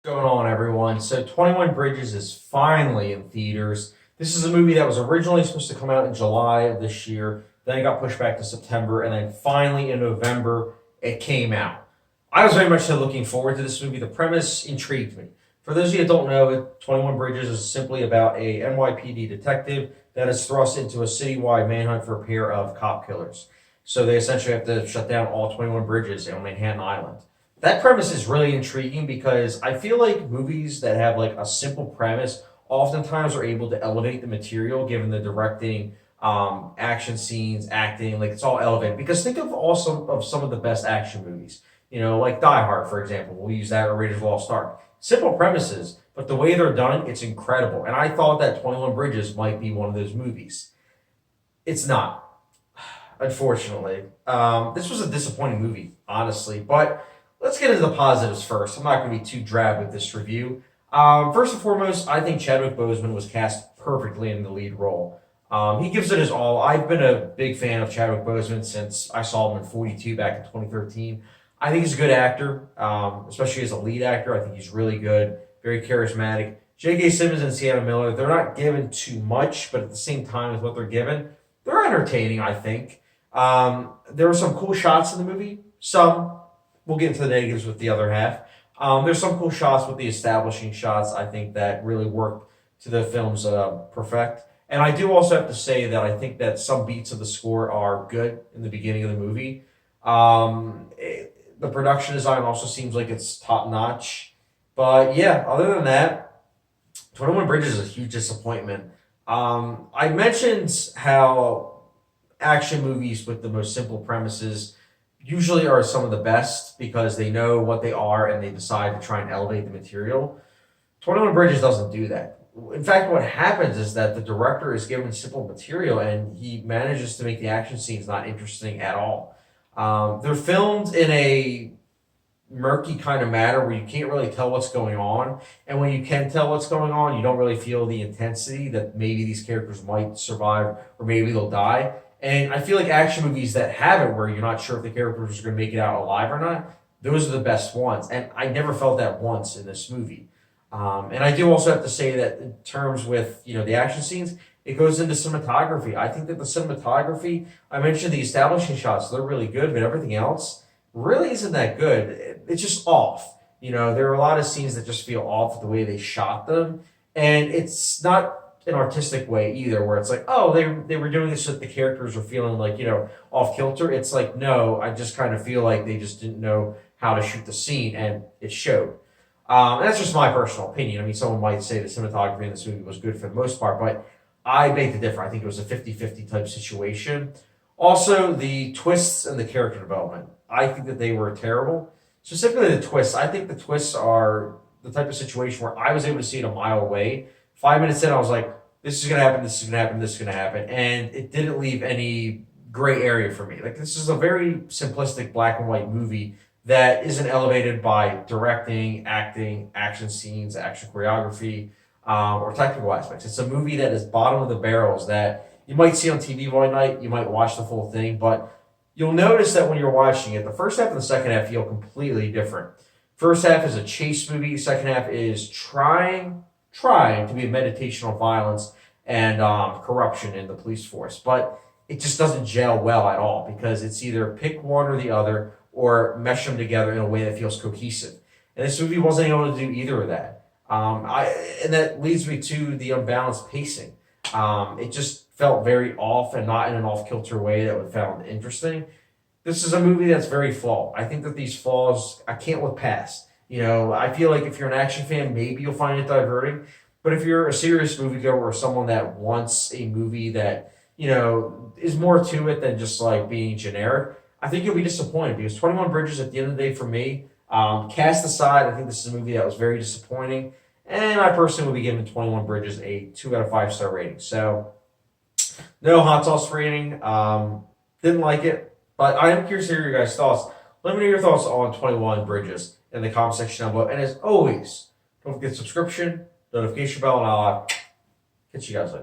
What's going on, everyone? So 21 Bridges is finally in theaters. This is a movie that was originally supposed to come out in July of this year. Then it got pushed back to September, and then finally in November it came out. I was very much so looking forward to this movie. The premise intrigued me. For those of you that don't know it, 21 Bridges is simply about a NYPD detective that is thrust into a citywide manhunt for a pair of cop killers. So they essentially have to shut down all 21 bridges on Manhattan Island. That premise is really intriguing because I feel like movies that have like a simple premise oftentimes are able to elevate the material given the directing, action scenes, acting, like it's all elevated. Because think of also of some of the best action movies, like Die Hard, for example. We'll use that or Raiders of the Lost Ark. Simple premises, but the way they're done, it's incredible. And I thought that 21 Bridges might be one of those movies. It's not, unfortunately. This was a disappointing movie, honestly, but let's get into the positives first. I'm not going to be too drab with this review. First and foremost, I think Chadwick Boseman was cast perfectly in the lead role. He gives it his all. I've been a big fan of Chadwick Boseman since I saw him in 42 back in 2013. I think he's a good actor, especially as a lead actor. I think he's really good, very charismatic. J.K. Simmons and Sienna Miller, they're not given too much, but at the same time with what they're given, they're entertaining, I think. There were some cool shots in the movie. Some. We'll get into the negatives with the other half. There's some cool shots with the establishing shots, I think, that really work to the film's perfect. And I do also have to say that I think that some beats of the score are good in the beginning of the movie. The production design also seems like it's top notch. But yeah, other than that, 21 Bridges is a huge disappointment. I mentioned how action movies with the most simple premises usually are some of the best because they know what they are and they decide to try and elevate the material. 21 Bridges doesn't do that. In fact, what happens is that the director is given simple material and he manages to make the action scenes not interesting at all. They're filmed in a murky kind of manner where you can't really tell what's going on. And when you can tell what's going on, you don't really feel the intensity that maybe these characters might survive or maybe they'll die. And I feel like action movies that have it where you're not sure if the characters are going to make it out alive or not, those are the best ones. And I never felt that once in this movie. And I do also have to say that in terms with, the action scenes, it goes into cinematography. I think that the cinematography, I mentioned the establishing shots, they're really good, but everything else really isn't that good. It's just off. There are a lot of scenes that just feel off the way they shot them. And it's not an artistic way either, where it's like, oh, they were doing this so that the characters were feeling like, off kilter. It's like, no, I just kind of feel like they just didn't know how to shoot the scene, and it showed. And that's just my personal opinion. I mean, someone might say the cinematography in this movie was good for the most part, but I beg to differ. I think it was a 50-50 type situation. Also, the twists and the character development, I think that they were terrible. Specifically, the twists. I think the twists are the type of situation where I was able to see it a mile away. 5 minutes in, I was like, this is going to happen, this is going to happen, this is going to happen. And it didn't leave any gray area for me. Like, this is a very simplistic black and white movie that isn't elevated by directing, acting, action scenes, action choreography, or technical aspects. It's a movie that is bottom of the barrels that you might see on TV one night, you might watch the full thing, but you'll notice that when you're watching it, the first half and the second half feel completely different. First half is a chase movie, second half is trying to be a meditation on violence and corruption in the police force. But it just doesn't gel well at all because it's either pick one or the other or mesh them together in a way that feels cohesive. And this movie wasn't able to do either of that. And that leads me to the unbalanced pacing. It just felt very off and not in an off-kilter way that would found interesting. This is a movie that's very flawed. I think that these flaws I can't look past. I feel like if you're an action fan, maybe you'll find it diverting. But if you're a serious moviegoer or someone that wants a movie that, is more to it than just like being generic, I think you'll be disappointed because 21 Bridges at the end of the day for me, cast aside, I think this is a movie that was very disappointing. And I personally will be giving 21 Bridges a 2 out of 5 star rating. So no hot sauce rating. Didn't like it. But I am curious to hear your guys' thoughts. Let me know your thoughts on 21 Bridges in the comment section down below. And as always, don't forget subscription, notification bell, and I'll catch you guys later.